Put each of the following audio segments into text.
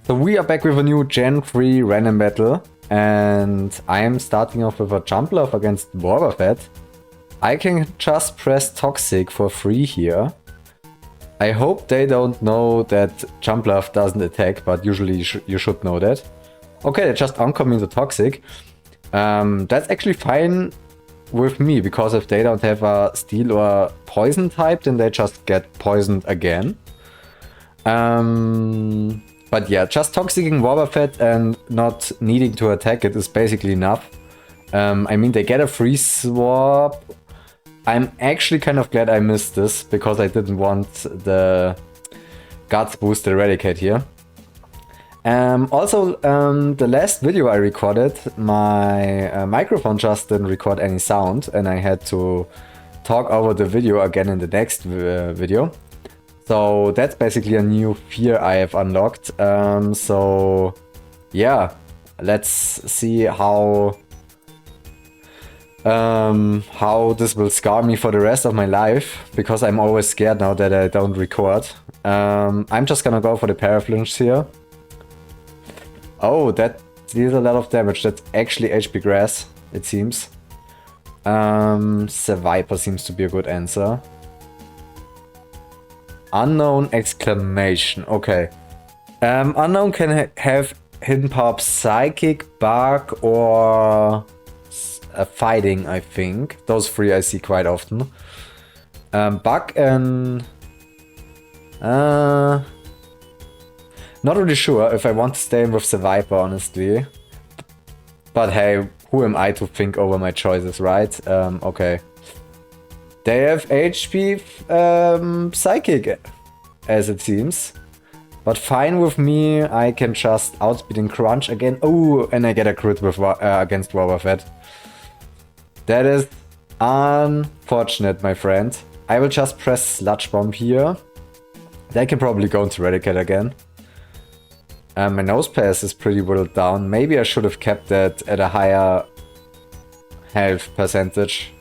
So we are back with a new Gen 3 random battle, and I am starting off with a jump love against Warbafet. I can just press Toxic for free here. I hope they don't know that jump love doesn't attack, but usually you should know that. Okay, they're just oncoming the Toxic. That's actually fine with me, because if they don't have a steel or poison type, then they just get poisoned again. But yeah, just toxicing Warbafet and not needing to attack it is basically enough. I mean, they get a free swap. I'm actually kind of glad I missed this, because I didn't want the Guts boost Eradicate here. Also, the last video I recorded, my microphone just didn't record any sound, and I had to talk over the video again in the next video. So that's basically a new fear I have unlocked. So yeah, let's see how this will scar me for the rest of my life, because I'm always scared now that I don't record. I'm just gonna go for the Paraflinch here. Oh, that deals a lot of damage. That's actually HP Grass, it seems. Viper seems to be a good answer. Unknown exclamation. Okay. Unknown can have hidden power Psychic, Bug, or Fighting, I think. Those three I see quite often. Bug and... not really sure if I want to stay with the Viper, honestly. But hey, who am I to think over my choices, right? Okay. They have HP Psychic, as it seems. But fine with me, I can just outspeed and crunch again. Oh, and I get a crit with against Warbafet. That is unfortunate, my friend. I will just press Sludge Bomb here. They can probably go into Eradicate again. My nose pass is pretty whittled down. Maybe I should have kept that at a higher health percentage.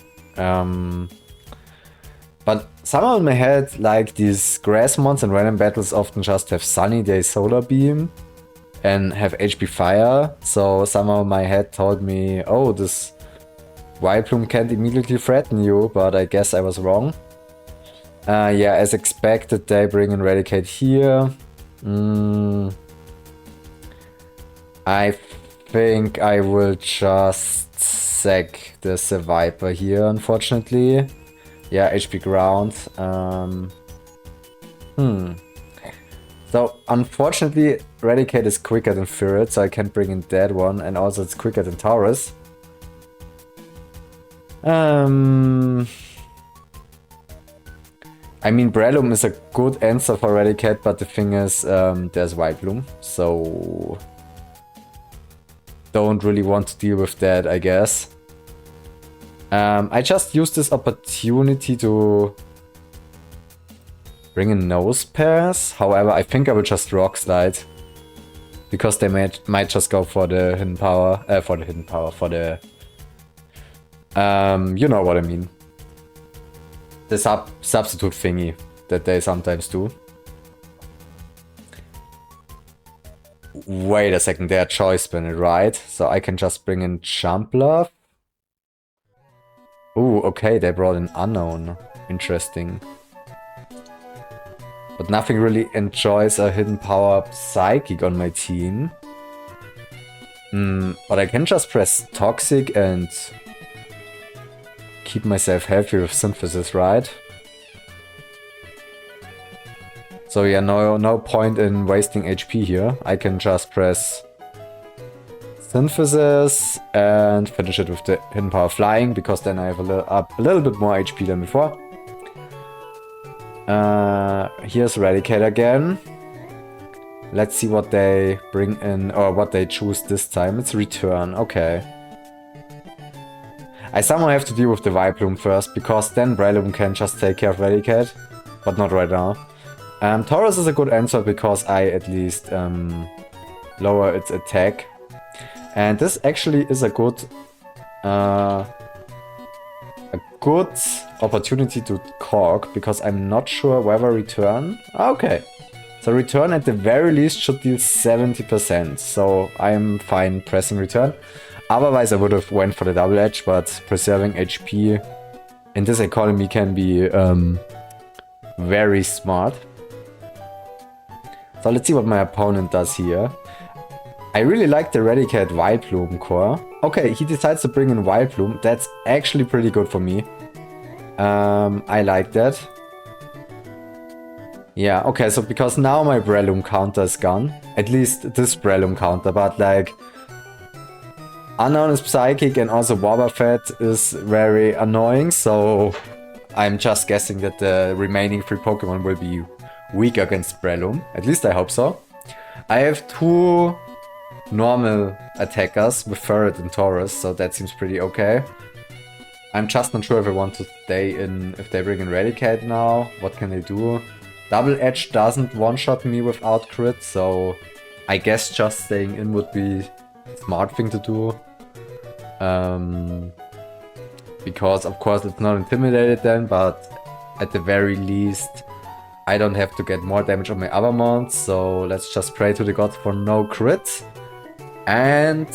But somehow in my head, like, these grass mons and random battles often just have Sunny Day Solar Beam and have HP Fire. So somehow my head told me, oh, this Vileplume can't immediately threaten you, but I guess I was wrong. Yeah, as expected, they bring in Eradicate here. I think I will just sack the Viper here, unfortunately. Yeah, HP ground. So, unfortunately, Eradicate is quicker than Firered, so I can't bring in that one, and also it's quicker than Taurus. I mean, Breloom is a good answer for Eradicate, but the thing is, there's Vileplume, so... don't really want to deal with that, I guess. I just used this opportunity to bring in Nose Pass. However, I think I will just Rock Slide, because they might just go for the hidden power. For the you know what I mean. The substitute thingy that they sometimes do. Wait a second, they are choice spinning, right? So I can just bring in Jump Love. Ooh, okay, they brought in Unknown. Interesting. But nothing really enjoys a hidden power Psychic on my team. But I can just press Toxic and keep myself healthy with Synthesis, right? So yeah, no point in wasting HP here. I can just press Synthesis and finish it with the hidden power Flying, because then I have a little bit more HP than before. Here's Eradicate again. Let's see what they bring in, or what they choose this time. It's Return, okay. I somehow have to deal with the Vileplume first, because then Breloom can just take care of Eradicate, but not right now. Taurus is a good answer, because I at least lower its attack. And this actually is a good opportunity to cork, because I'm not sure whether Return... Okay. So return at the very least should deal 70%. So I'm fine pressing return. Otherwise I would have went for the double edge, but preserving HP in this economy can be very smart. So let's see what my opponent does here. I really like the Eradicate Wildbloom core. Okay, he decides to bring in Wildbloom. That's actually pretty good for me. I like that. Yeah, okay, so because now my Breloom counter is gone. At least this Breloom counter, but like... Unknown is Psychic and also Wobbuffet is very annoying, so... I'm just guessing that the remaining 3 Pokemon will be weak against Breloom. At least I hope so. I have 2 normal attackers with Firered and Taurus, so that seems pretty okay. I'm just not sure if I want to stay in... If they bring in Eradicate now, what can they do? Double Edge doesn't one-shot me without crit, so I guess just staying in would be a smart thing to do. Because of course it's not intimidated then, but at the very least I don't have to get more damage on my other mons, so let's just pray to the gods for no crits. And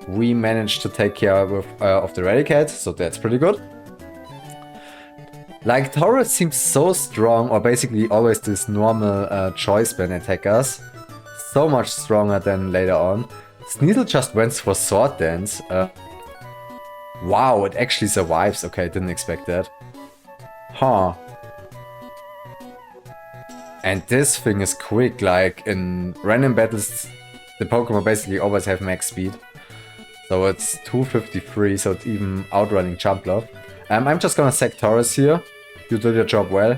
we managed to take care of the Eradicate, so that's pretty good. Like, Taurus seems so strong, or basically always this normal choice band attackers. So much stronger than later on. Sneasel just went for Sword Dance. Wow, it actually survives. Okay, didn't expect that. Huh. And this thing is quick, like in random battles, the Pokemon basically always have max speed. So it's 253, so it's even outrunning Jumpluff. I'm just gonna sack Taurus here. You did your job well.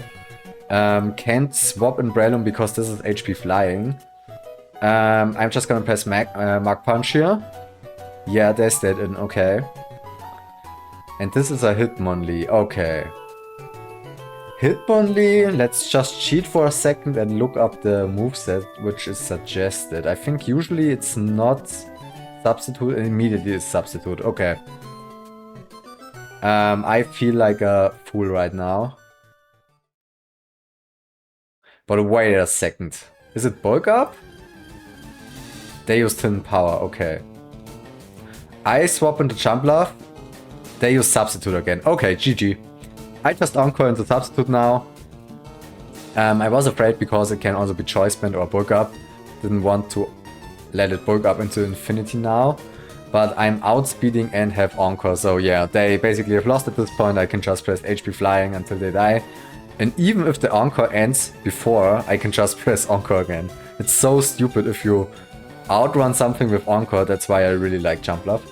Can't swap in Breloom because this is HP flying. I'm just gonna press Mach Punch here. Yeah, they stayed in, okay. And this is a Hitmonlee, okay. Hitmonlee, let's just cheat for a second and look up the moveset which is suggested. I think usually it's not substitute, and immediately it's substitute, okay. I feel like a fool right now. But wait a second. Is it bulk up? They use Tin Power, okay. I swap into Jumpluff. They use Substitute again. Okay, GG. I just Encore into Substitute now. I was afraid because it can also be Choice Band or bulk up. Didn't want to let it bulk up into infinity now. But I'm outspeeding and have Encore, so yeah, they basically have lost at this point. I can just press HP Flying until they die. And even if the Encore ends before, I can just press Encore again. It's so stupid if you outrun something with Encore, that's why I really like Jumpluff.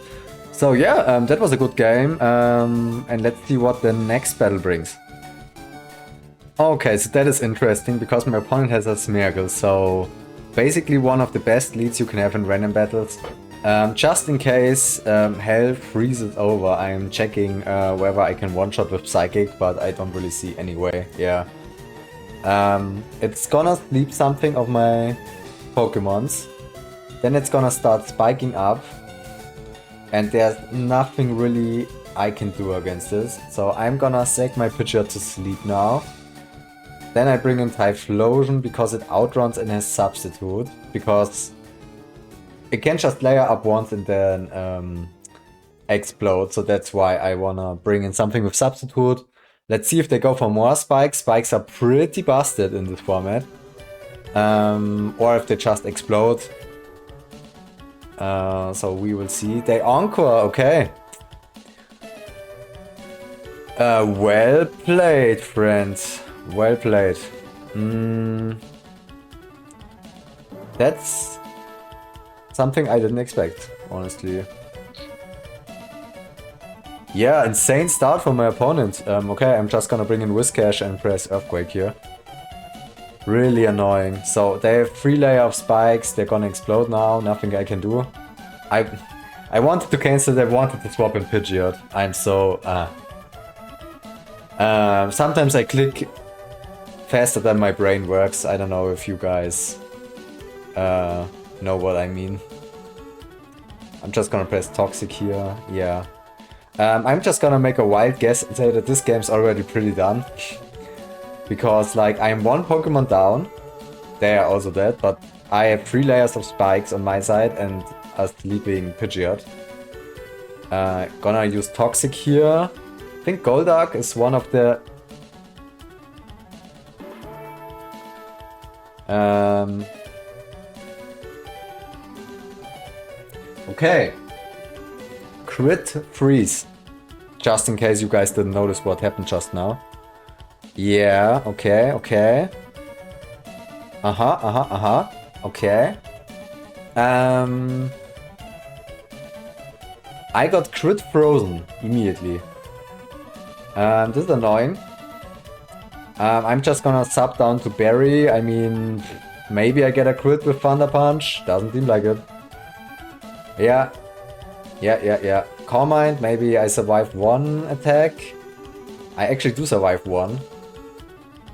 So yeah, that was a good game, and let's see what the next battle brings. Okay, so that is interesting, because my opponent has a Smeargle, so basically one of the best leads you can have in random battles. Just in case hell freezes over, I'm checking whether I can one-shot with Psychic, but I don't really see any way, yeah. It's gonna sleep something of my Pokemons, then it's gonna start spiking up, and there's nothing really I can do against this. So I'm gonna sack my Pidgeot to sleep now. Then I bring in Typhlosion because it outruns and has Substitute, because it can just layer up once and then explode, so that's why I wanna bring in something with Substitute. Let's see if they go for more Spikes. Spikes are pretty busted in this format. Or if they just explode. So we will see. They Encore, okay. Well played, friends. Well played. That's something I didn't expect, honestly. Yeah, insane start from my opponent. Okay, I'm just gonna bring in Whiscash and press Earthquake here. Really annoying. So they have 3 layers of spikes, they're gonna explode now, nothing I can do. I wanted to cancel it, I wanted to swap in Pidgeot. I'm so... sometimes I click faster than my brain works. I don't know if you guys know what I mean. I'm just gonna press Toxic here, yeah. I'm just gonna make a wild guess and say that this game's already pretty done. Because, like, I'm 1 Pokemon down. they are also dead, but I have 3 layers of spikes on my side and a sleeping Pidgeot. Gonna use Toxic here. I think Golduck is one of the... Okay. Crit freeze. Just in case you guys didn't notice what happened just now. Yeah, okay, okay. Okay. I got crit frozen immediately. This is annoying. I'm just gonna sub down to Berry. I mean, maybe I get a crit with Thunder Punch. Doesn't seem like it. Yeah. Yeah. Calm Mind, maybe I survive 1 attack. I actually do survive 1.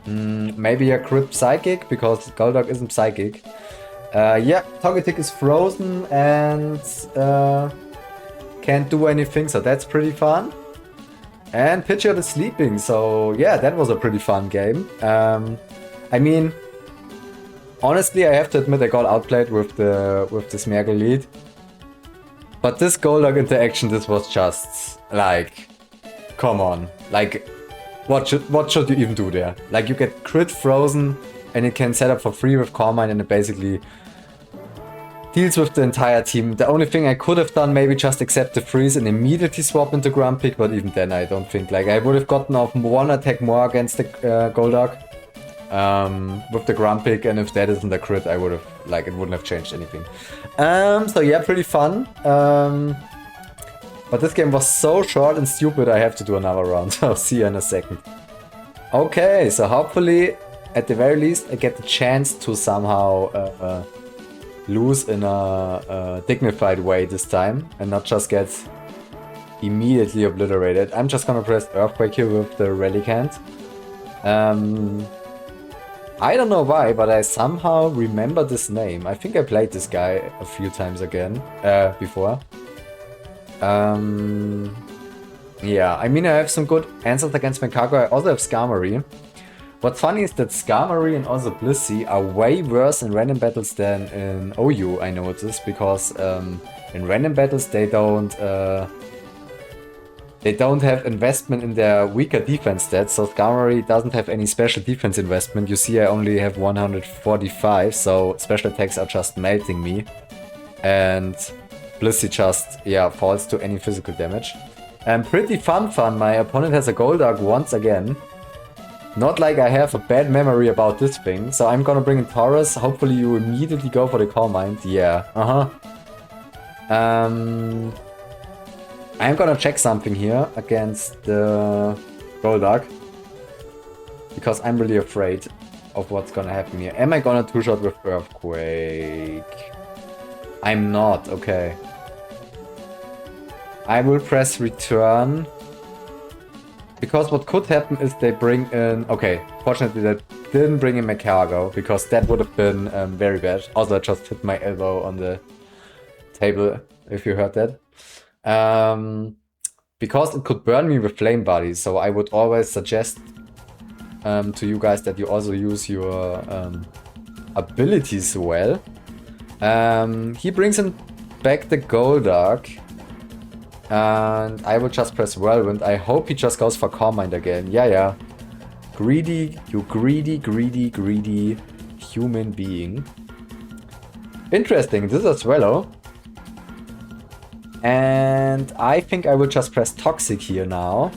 Maybe a crit Psychic, because Golduck isn't Psychic. Yeah, Togetic is frozen and can't do anything, so that's pretty fun. And Pidgeot is sleeping, so yeah, that was a pretty fun game. I mean, honestly, I have to admit I got outplayed with the Smeargle lead. But this Golduck interaction, this was just like, come on, like, what should you even do there? Like, you get crit frozen and it can set up for free with Calm Mind, and it basically deals with the entire team. The only thing I could have done, maybe just accept the freeze and immediately swap into Grumpig, but even then I don't think, like, I would have gotten off 1 attack more against the Golduck with the Grumpig, and if that isn't a crit, I would have, like, it wouldn't have changed anything. So yeah, pretty fun. But this game was so short and stupid, I have to do another round. I'll see you in a second. Okay, so hopefully, at the very least, I get the chance to somehow lose in a dignified way this time, and not just get immediately obliterated. I'm just gonna press Earthquake here with the Relicanth. I don't know why, but I somehow remember this name. I think I played this guy a few times again, before. Yeah, I mean, I have some good answers against Makago. I also have Skarmory. What's funny is that Skarmory and also Blissey are way worse in random battles than in OU, I noticed, because in random battles they don't have investment in their weaker defense stats, so Skarmory doesn't have any special defense investment. You see I only have 145, so special attacks are just melting me. And Blissey just, yeah, falls to any physical damage. Pretty fun, my opponent has a Golduck once again. Not like I have a bad memory about this thing, so I'm gonna bring in Taurus. Hopefully you immediately go for the Calm Mind. Yeah, I'm gonna check something here against the Golduck, because I'm really afraid of what's gonna happen here. Am I gonna two-shot with Earthquake? I'm not, okay. I will press return, because what could happen is they bring in... Okay, fortunately they didn't bring in Makago, because that would have been very bad. Also, I just hit my elbow on the table, if you heard that. Because it could burn me with Flame Body, so I would always suggest to you guys that you also use your abilities well. He brings in back the Golduck, and I will just press Whirlwind. I hope he just goes for Calm Mind again. Yeah. Greedy, you greedy human being. Interesting, this is a Swallow. And I think I will just press Toxic here now.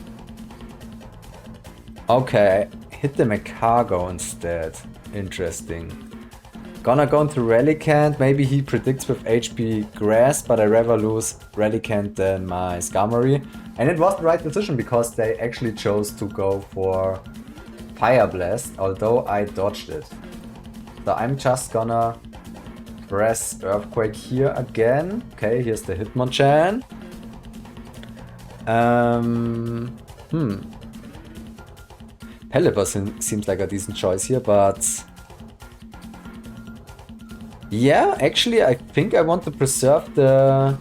Okay, hit the Makago instead. Interesting. Gonna go into Relicanth. Maybe he predicts with HP Grass, but I'd rather lose Relicanth than my Skarmory. And it was the right decision, because they actually chose to go for Fire Blast, although I dodged it. So I'm just gonna press Earthquake here again. Okay, here's the Hitmonchan. Pelipper seems like a decent choice here, but... Yeah, actually I think I want to preserve the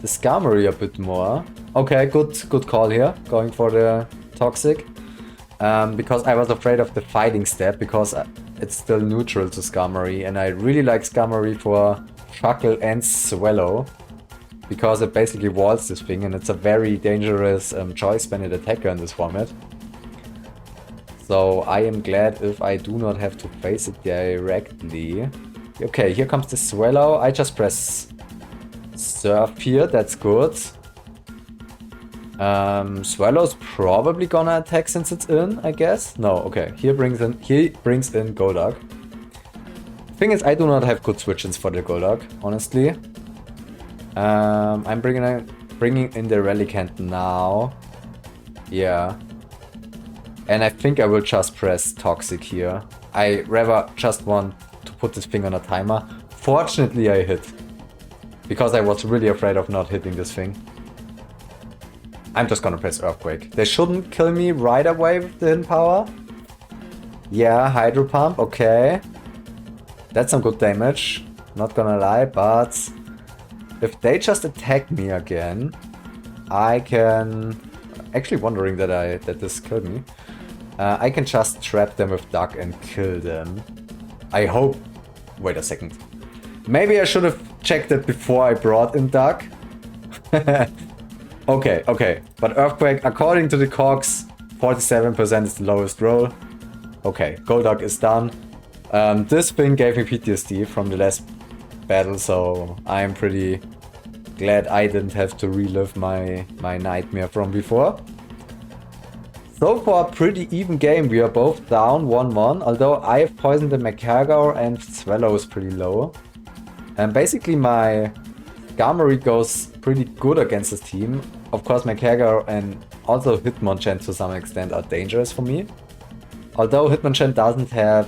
Skarmory a bit more. Okay, good call here, going for the Toxic. Because I was afraid of the fighting step, because it's still neutral to Skarmory, and I really like Skarmory for Shuckle and Swallow, because it basically walls this thing, and it's a very dangerous choice-banded attacker in this format. So I am glad if I do not have to face it directly. Okay, here comes the Swallow. I just press Surf here, that's good. Swallow's probably gonna attack since it's in, I guess. No, okay. He brings in Golduck. Thing is, I do not have good switch-ins for the Golduck, honestly. I'm bringing in the Relicanth now. Yeah. And I think I will just press Toxic here. I rather just want to put this thing on a timer. Fortunately, I hit. Because I was really afraid of not hitting this thing. I'm just gonna press Earthquake. They shouldn't kill me right away with the hidden power. Yeah, Hydro Pump, okay. That's some good damage, not gonna lie, but if they just attack me again, I can... Actually wondering that this killed me. I can just trap them with Duck and kill them. I hope... Wait a second. Maybe I should have checked it before I brought in Duck. Okay. But Earthquake, according to the cogs, 47% is the lowest roll. Okay, Golduck is done. This thing gave me PTSD from the last battle, so I'm pretty glad I didn't have to relive my nightmare from before. So far, pretty even game. We are both down 1-1, although I have poisoned the Magcargo and Swallow is pretty low. And basically my Skarmory goes pretty good against this team. Of course, Magcargo and also Hitmonchan to some extent are dangerous for me. Although Hitmonchan doesn't have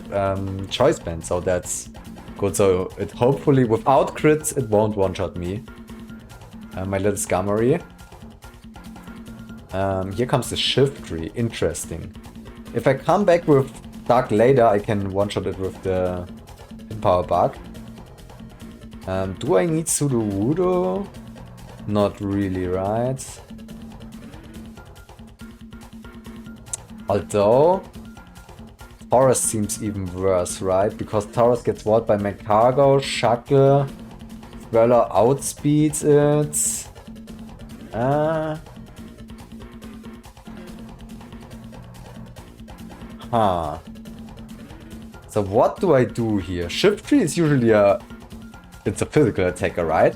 Choice Band, so that's good. So it hopefully, without crits, it won't one-shot me. My little Skarmory. Here comes the Shiftry. Interesting. If I come back with Dark later, I can one-shot it with the Power Bug. Do I need Sudowoodo? Not really, right? Although Taurus seems even worse, right? Because Taurus gets walled by Magcargo, Shuckle, Swallow outspeeds it. So what do I do here? Shiftry is usually it's a physical attacker, right?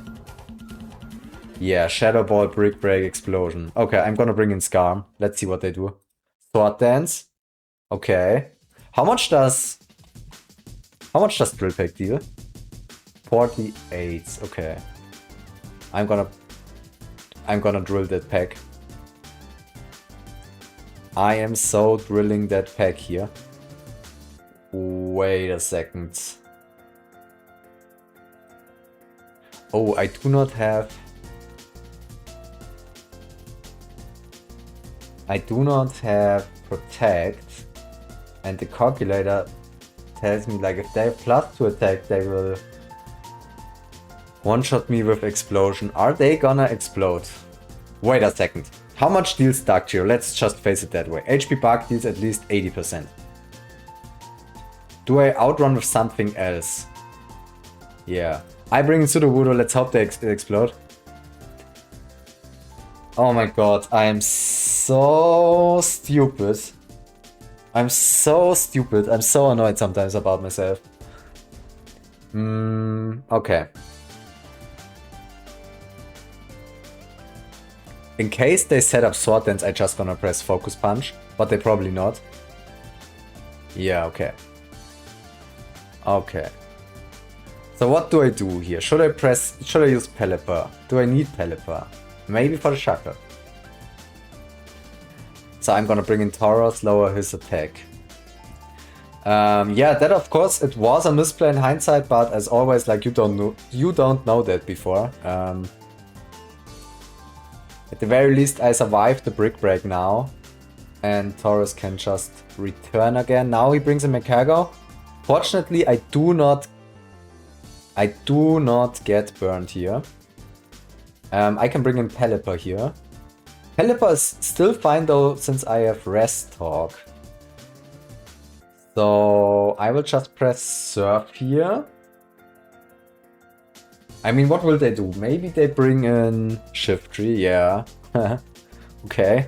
Yeah, Shadow Ball, Brick Break, Explosion. Okay, I'm gonna bring in Skarm. Let's see what they do. Sword Dance. Okay. How much does Drill Peck deal? 48. Okay. I'm gonna drill that pack. I am so drilling that pack here. Wait a second. Oh, I do not have Protect, and the calculator tells me like if they have +2 attack, they will one-shot me with Explosion. Are they gonna explode? Wait a second. How much deals Dark Geo? Let's just face it that way. HP Bug deals at least 80%. Do I outrun with something else? Yeah. I bring in Sudowoodo, let's hope they explode. Oh my god, I am so stupid. I'm so stupid. I'm so annoyed sometimes about myself. Okay. In case they set up Sword Dance, I just gonna press Focus Punch, but they probably not. Yeah, okay. Okay. So what do I do here? Should I use Pelipper? Do I need Pelipper? Maybe for the Shuckle. So I'm gonna bring in Tauros, lower his attack. Yeah, that of course it was a misplay in hindsight, but as always, like you don't know that before. At the very least, I survived the Brick Break now, and Tauros can just return again. Now he brings in Magcargo. Fortunately, I do not get burned here. I can bring in Pelipper here. Pelipper is still fine though, since I have Rest Talk. So I will just press Surf here. I mean, what will they do? Maybe they bring in Shift Tree, yeah. Okay.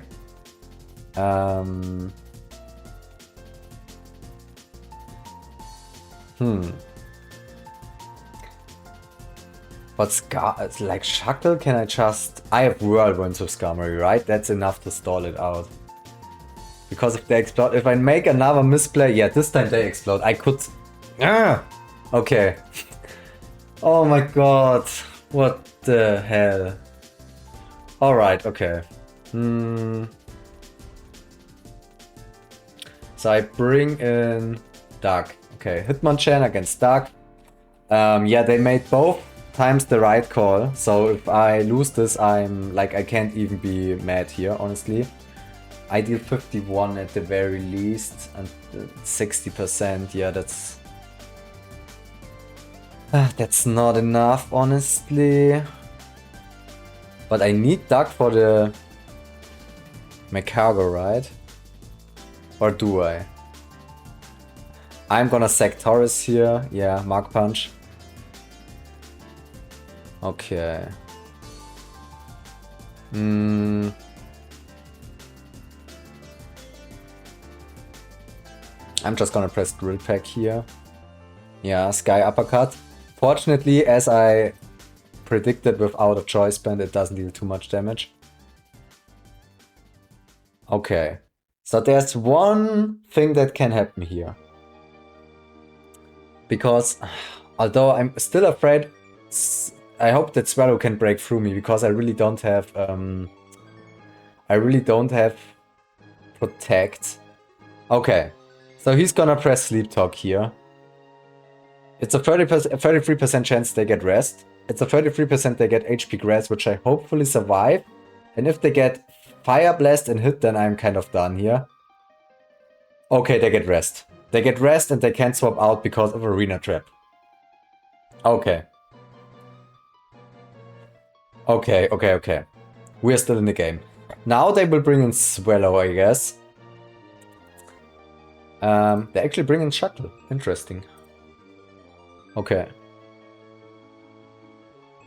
But like Shackle, can I just... I have Whirlwinds with Skarmory, right? That's enough to stall it out. Because if they explode... If I make another misplay... Yeah, this time they explode. I could... Ah! Okay. Oh my god. What the hell? Alright, okay. So I bring in Dark. Okay, Hitmonchan against Dark. Yeah, they made both times the right call. So if I lose this, I'm like, I can't even be mad here, honestly. I deal 51 at the very least, and 60%, yeah, that's not enough, honestly. But I need Duck for the Macargo, right? Or do I? I'm gonna sack Taurus here. Yeah, Mark Punch. Okay. I'm just gonna press Drill Pack here. Yeah, Sky Uppercut. Fortunately, as I predicted without a Choice Band, it doesn't deal too much damage. Okay. So there's one thing that can happen here. Because, although I'm still afraid, I hope that Swallow can break through me, because I really don't have, Protect. Okay. So he's gonna press Sleep Talk here. It's a 33% chance they get rest. It's a 33% they get HP Grass, which I hopefully survive. And if they get Fire Blast and hit, then I'm kind of done here. Okay, they get rest. They get rest and they can't swap out because of Arena Trap. Okay. Okay. We're still in the game. Now they will bring in Swallow, I guess. They actually bring in Shackle. Interesting. Okay.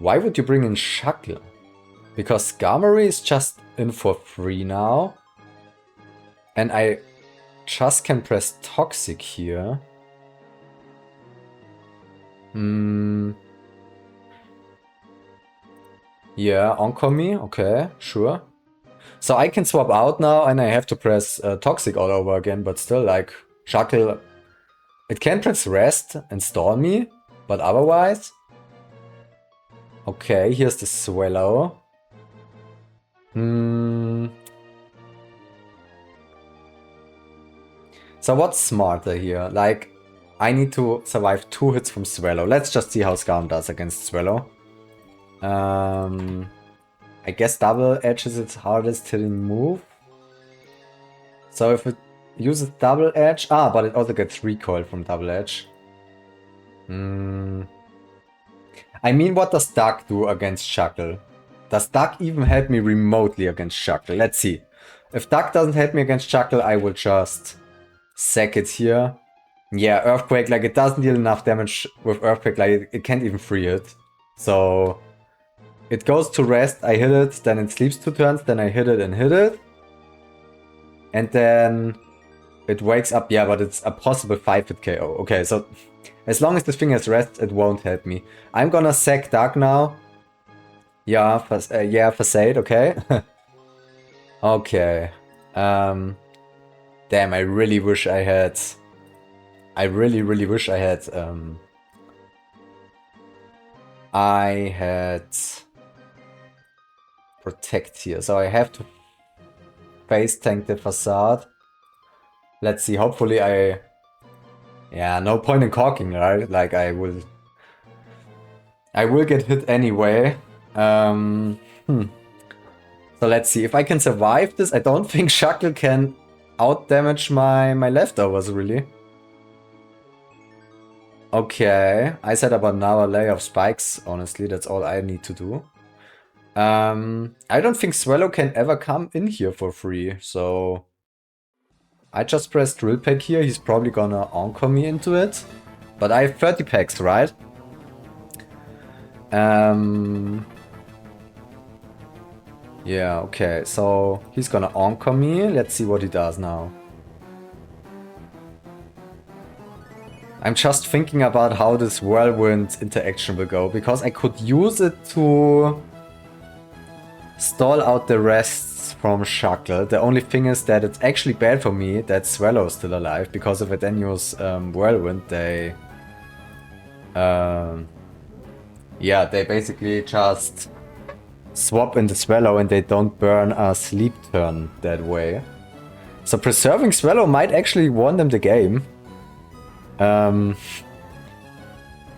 Why would you bring in Shackle? Because Skarmory is just in for free now. And I just can press Toxic here. Yeah, Encore me. Okay, sure. So I can swap out now and I have to press Toxic all over again, but still, like, Shackle... It can press Rest and stall me, but otherwise... Okay, here's the Swallow. So what's smarter here? Like, I need to survive 2 hits from Swallow. Let's just see how Skarm does against Swallow. I guess Double Edge is its hardest hitting move. So if it uses Double Edge... Ah, but it also gets recoil from Double Edge. I mean, what does Duck do against Shackle? Does Duck even help me remotely against Shackle? Let's see. If Duck doesn't help me against Shackle, I will just sack it here. Yeah, Earthquake, like, it doesn't deal enough damage with Earthquake, like, it can't even free it. So... It goes to rest, I hit it, then it sleeps 2 turns, then I hit it and hit it. And then it wakes up, yeah, but it's a possible 5-hit KO. Okay, so as long as this thing has rest, it won't help me. I'm gonna sack Dark now. Yeah, Facade, okay. Okay. Damn, I really wish I had... I really wish I had... I had... Protect here, so I have to face tank the Facade. Let's see, hopefully I... Yeah, no point in caulking, right? Like, I will get hit anyway. So let's see, if I can survive this, I don't think Shackle can out-damage my leftovers, really. Okay, I set up another layer of spikes, honestly, that's all I need to do. I don't think Swallow can ever come in here for free, so... I just pressed drill pack here. He's probably gonna encore me into it. But I have 30 packs, right? Yeah, okay. So he's gonna encore me. Let's see what he does now. I'm just thinking about how this whirlwind interaction will go, because I could use it to stall out the rests from Shackle. The only thing is that it's actually bad for me that Swallow's still alive, because if I then use whirlwind, they... yeah, they basically just swap in the Swallow and they don't burn a sleep turn that way. So preserving Swallow might actually won them the game.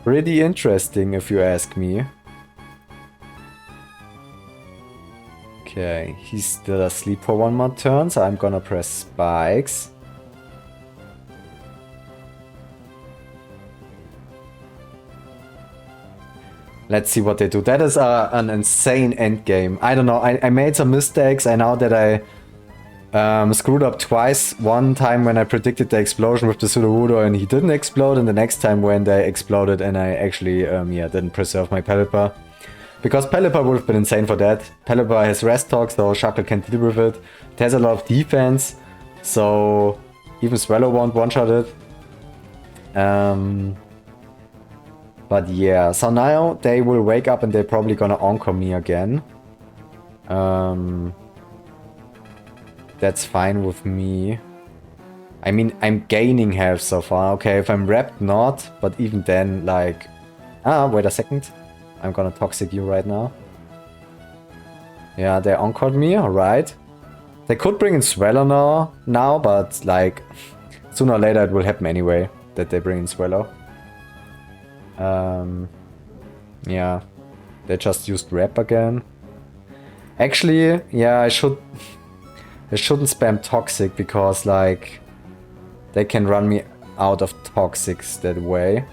Pretty interesting if you ask me. Okay, he's still asleep for one more turn, so I'm gonna press spikes. Let's see what they do. That is an insane endgame. I don't know, I made some mistakes. I know that I screwed up twice. One time when I predicted the explosion with the Sootopolis and he didn't explode, and the next time when they exploded and I actually yeah, didn't preserve my Pelipper. Because Pelipper would have been insane for that. Pelipper has rest talk, so Shackle can't deal with it. It has a lot of defense, so even Swallow won't one-shot it. But yeah, so now they will wake up and they're probably gonna encore me again. That's fine with me. I mean, I'm gaining health so far. Okay, if I'm wrapped, not. But even then, like... Ah, wait a second. I'm gonna toxic you right now. Yeah, they encored me, alright. They could bring in Swallow now, but like... Sooner or later it will happen anyway, that they bring in Swallow. Yeah. They just used Wrap again. Actually, yeah, I shouldn't spam Toxic, because like they can run me out of Toxics that way.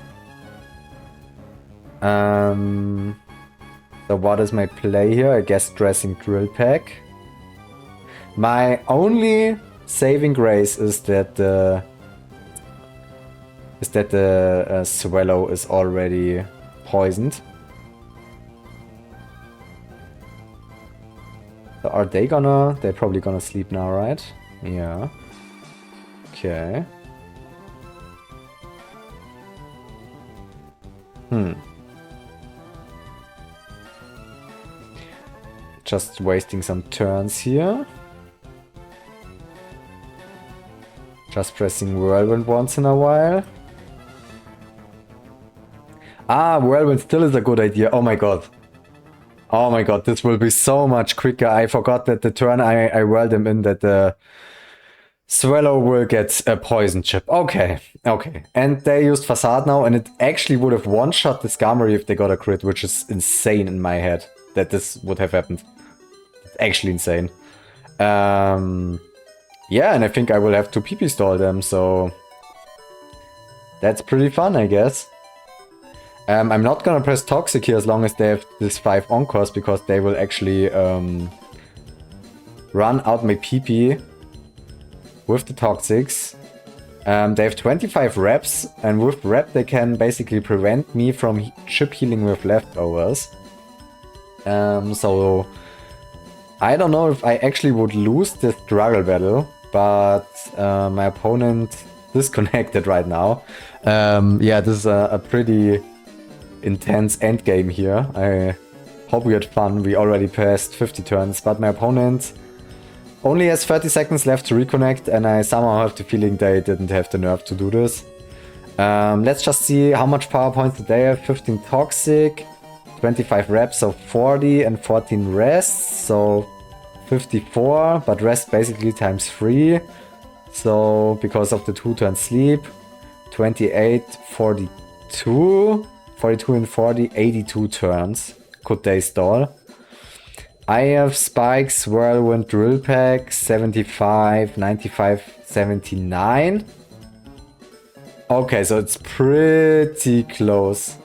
So what is my play here? I guess dressing Drill Pack. My only saving grace is that the Swallow is already poisoned. So are they gonna... They're probably gonna sleep now, right? Yeah. Okay. Just wasting some turns here. Just pressing Whirlwind once in a while. Ah, Whirlwind still is a good idea. Oh my god. Oh my god, this will be so much quicker. I forgot that the turn I whirled him in, that the Swallow will get a poison chip. Okay, okay. And they used Facade now, and it actually would have one-shot the Skarmory if they got a crit, which is insane in my head that this would have happened. It's actually insane. Yeah, and I think I will have to PP stall them, so... That's pretty fun, I guess. I'm not gonna press Toxic here as long as they have this 5 Encores, because they will actually run out my PP with the Toxics. They have 25 reps, and with rep they can basically prevent me from chip healing with leftovers. So I don't know if I actually would lose this struggle battle, but my opponent disconnected right now. Yeah, this is a pretty intense endgame here. I hope we had fun. We already passed 50 turns, but my opponent only has 30 seconds left to reconnect, and I somehow have the feeling they didn't have the nerve to do this. Let's just see how much power points did they have. 15 Toxic, 25 reps, so 40, and 14 rests, so 54, but rest basically times 3. So because of the 2 turn sleep, 28, 42, 42 and 40, 82 turns could they stall. I have Spikes, Whirlwind, Drill Pack, 75, 95, 79. Okay, so it's pretty close.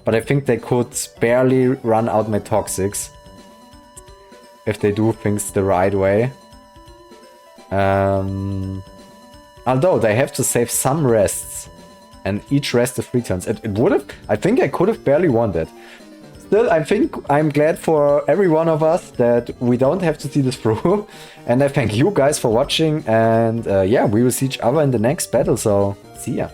But I think they could barely run out my Toxics if they do things the right way. Although they have to save some rests. And each rest is 3 turns. It would have... I think I could have barely won that. Still, I think I'm glad for every one of us that we don't have to see this through. And I thank you guys for watching. And yeah, we will see each other in the next battle. So, see ya.